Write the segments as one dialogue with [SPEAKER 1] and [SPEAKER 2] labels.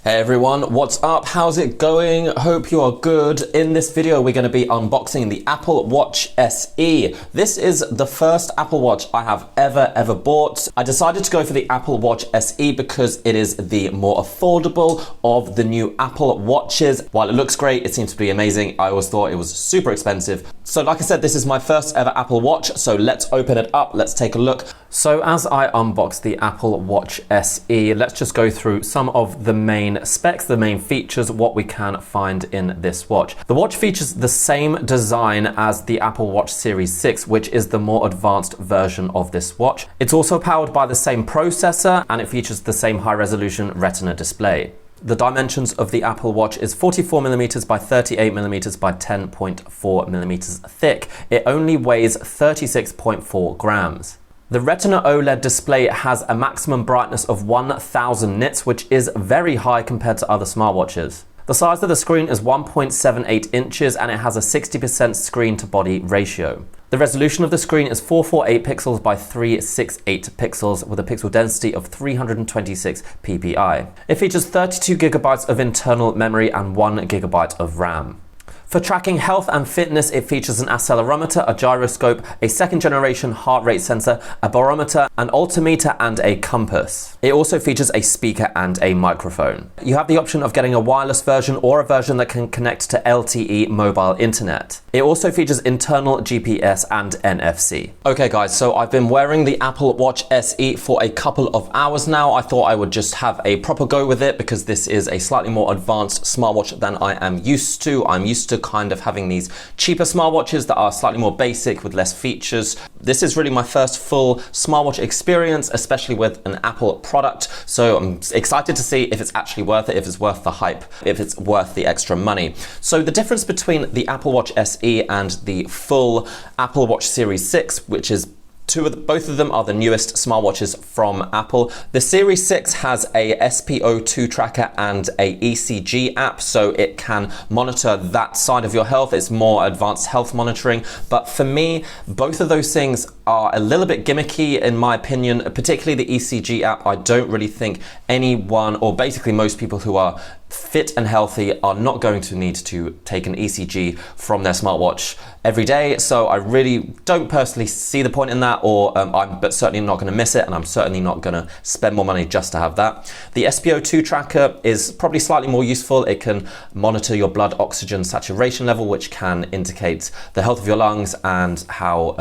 [SPEAKER 1] Hey everyone, what's up? How's it going? Hope you are good. In this video, we're going to be unboxing the Apple Watch SE. This is the first Apple Watch I have ever bought. I decided to go for the Apple Watch SE because it is the more affordable of the new Apple Watches. While it looks great, it seems to be amazing. I always thought it was super expensive. So like I said, this is my first ever Apple Watch. So let's open it up. Let's take a look. So as I unbox the Apple Watch SE, let's just go through some of the main specs, the main features, what we can find in this watch. The watch features the same design as the Apple Watch Series 6, which is the more advanced version of this watch. It's also powered by the same processor and it features the same high-resolution Retina display. The dimensions of the Apple Watch is 44mm by 38mm by 10.4mm thick. It only weighs 36.4 grams. The Retina OLED display has a maximum brightness of 1000 nits, which is very high compared to other smartwatches. The size of the screen is 1.78 inches and it has a 60% screen to body ratio. The resolution of the screen is 448 pixels by 368 pixels with a pixel density of 326 ppi. It features 32 gigabytes of internal memory and 1 gigabyte of RAM. For tracking health and fitness, it features an accelerometer, a gyroscope, a second generation heart rate sensor, a barometer, an altimeter, and a compass. It also features a speaker and a microphone. You have the option of getting a wireless version or a version that can connect to LTE mobile internet. It also features internal GPS and NFC. Okay guys, so I've been wearing the Apple Watch SE for a couple of hours now. I thought I would just have a proper go with it because this is a slightly more advanced smartwatch than I am used to. I'm used to kind of having these cheaper smartwatches that are slightly more basic with less features. This is really my first full smartwatch experience, especially with an Apple product. So I'm excited to see if it's actually worth it, if it's worth the hype, if it's worth the extra money. So the difference between the Apple Watch SE and the full Apple Watch Series 6, which is both of them are the newest smartwatches from Apple. The Series 6 has a SpO2 tracker and a ECG app, so it can monitor that side of your health. It's more advanced health monitoring. But for me, both of those things are a little bit gimmicky in my opinion, particularly the ECG app. I don't really think anyone, or basically most people who are fit and healthy, are not going to need to take an ECG from their smartwatch every day. So I really don't personally see the point in that, or I'm certainly not going to miss it, and I'm certainly not going to spend more money just to have that. The SpO2 tracker is probably slightly more useful. It can monitor your blood oxygen saturation level, which can indicate the health of your lungs and how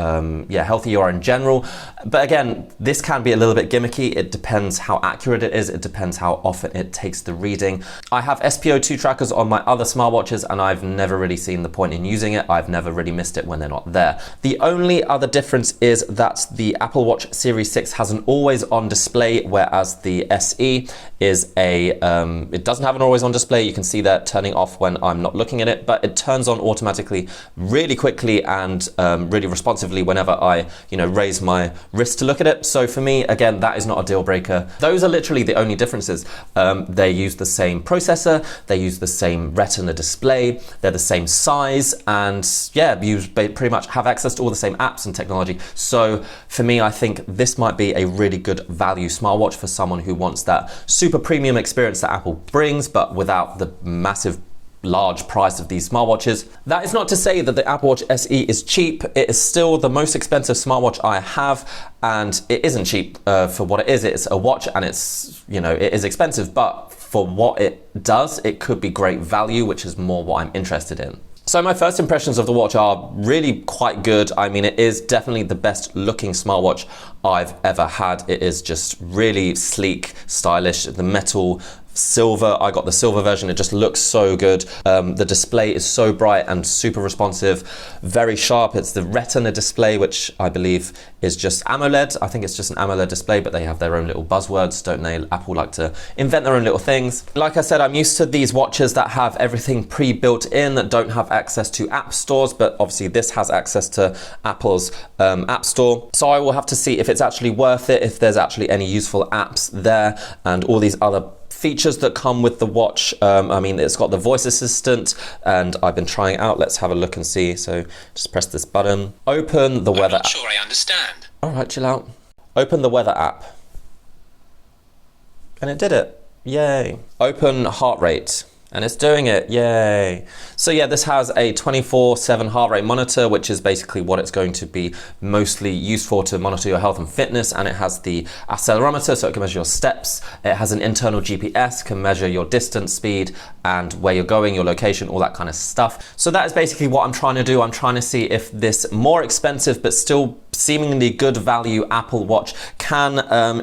[SPEAKER 1] healthy you are in general. But again, this can be a little bit gimmicky. It depends how accurate it is. It depends how often it takes the reading. I have SpO2 trackers on my other smartwatches and I've never really seen the point in using it. I've never really missed it when they're not there. The only other difference is that the Apple Watch Series 6 has an always on display, whereas the SE is it doesn't have an always on display. You can see that turning off when I'm not looking at it, but it turns on automatically really quickly and really responsively whenever I raise my wrist to look at it. So for me, again, that is not a deal breaker. Those are literally the only differences. They use the same processor, they use the same Retina display, they're the same size, and yeah, you pretty much have access to all the same apps and technology. So for me, I think this might be a really good value smartwatch for someone who wants that super premium experience that Apple brings, but without the massive large price of these smartwatches. That is not to say that the Apple Watch SE is cheap. It is still the most expensive smartwatch I have, and it isn't cheap for what it is. It's a watch and it's, it is expensive, but for what it does, it could be great value, which is more what I'm interested in. So my first impressions of the watch are really quite good. I mean, it is definitely the best looking smartwatch I've ever had. It is just really sleek, stylish. The metal silver, I got the silver version. It just looks so good. The display is so bright and super responsive, very sharp. It's the Retina display, which I believe is just AMOLED. I think it's just an AMOLED display, but they have their own little buzzwords, don't they? Apple like to invent their own little things. Like I said, I'm used to these watches that have everything pre-built in, that don't have access to app stores, but obviously this has access to Apple's app store. So I will have to see if it's actually worth it, if there's actually any useful apps there, and all these other features that come with the watch. I mean, it's got the voice assistant and I've been trying it out. Let's have a look and see. So just press this button, open the weather app.
[SPEAKER 2] I'm not sure I understand.
[SPEAKER 1] All right, chill out. Open the weather app. And it did it. Yay. Open heart rate. And it's doing it, yay. So yeah, this has a 24/7 heart rate monitor, which is basically what it's going to be mostly used for, to monitor your health and fitness. And it has the accelerometer, so it can measure your steps. It has an internal GPS, can measure your distance, speed, and where you're going, your location, all that kind of stuff. So that is basically what I'm trying to do. I'm trying to see if this more expensive but still seemingly good value Apple Watch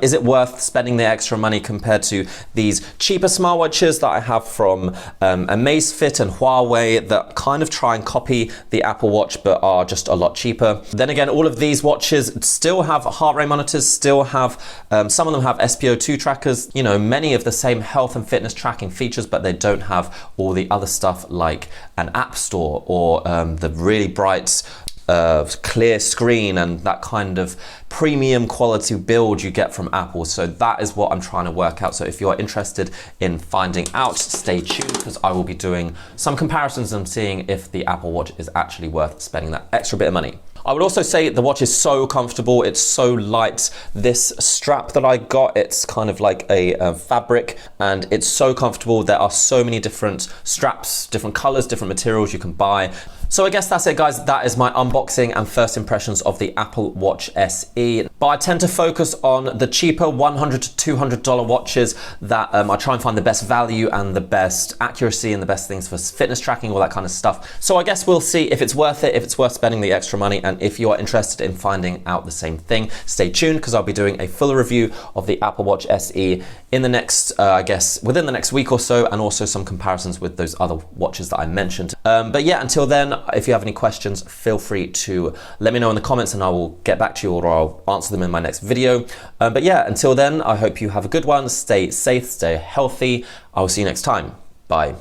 [SPEAKER 1] is it worth spending the extra money compared to these cheaper smartwatches that I have from Amazfit and Huawei that kind of try and copy the Apple Watch but are just a lot cheaper. Then again, all of these watches still have heart rate monitors, still have, some of them have SpO2 trackers, you know, many of the same health and fitness tracking features, but they don't have all the other stuff like an app store or the really bright clear screen and that kind of premium quality build you get from Apple. So that is what I'm trying to work out. So if you're interested in finding out, stay tuned, because I will be doing some comparisons and seeing if the Apple Watch is actually worth spending that extra bit of money. I would also say the watch is so comfortable, it's so light. This strap that I got, it's kind of like a fabric, and it's so comfortable. There are so many different straps, different colors, different materials you can buy. So I guess that's it, guys. That is my unboxing and first impressions of the Apple Watch SE. But I tend to focus on the cheaper $100 to $200 watches that I try and find the best value and the best accuracy and the best things for fitness tracking, all that kind of stuff. So I guess we'll see if it's worth it, if it's worth spending the extra money, and if you are interested in finding out the same thing, stay tuned, because I'll be doing a full review of the Apple Watch SE in the next, I guess, within the next week or so, and also some comparisons with those other watches that I mentioned. But yeah, until then, if you have any questions, feel free to let me know in the comments and I will get back to you, or I'll answer them in my next video. But yeah, until then, I hope you have a good one. Stay safe, stay healthy. I will see you next time. Bye.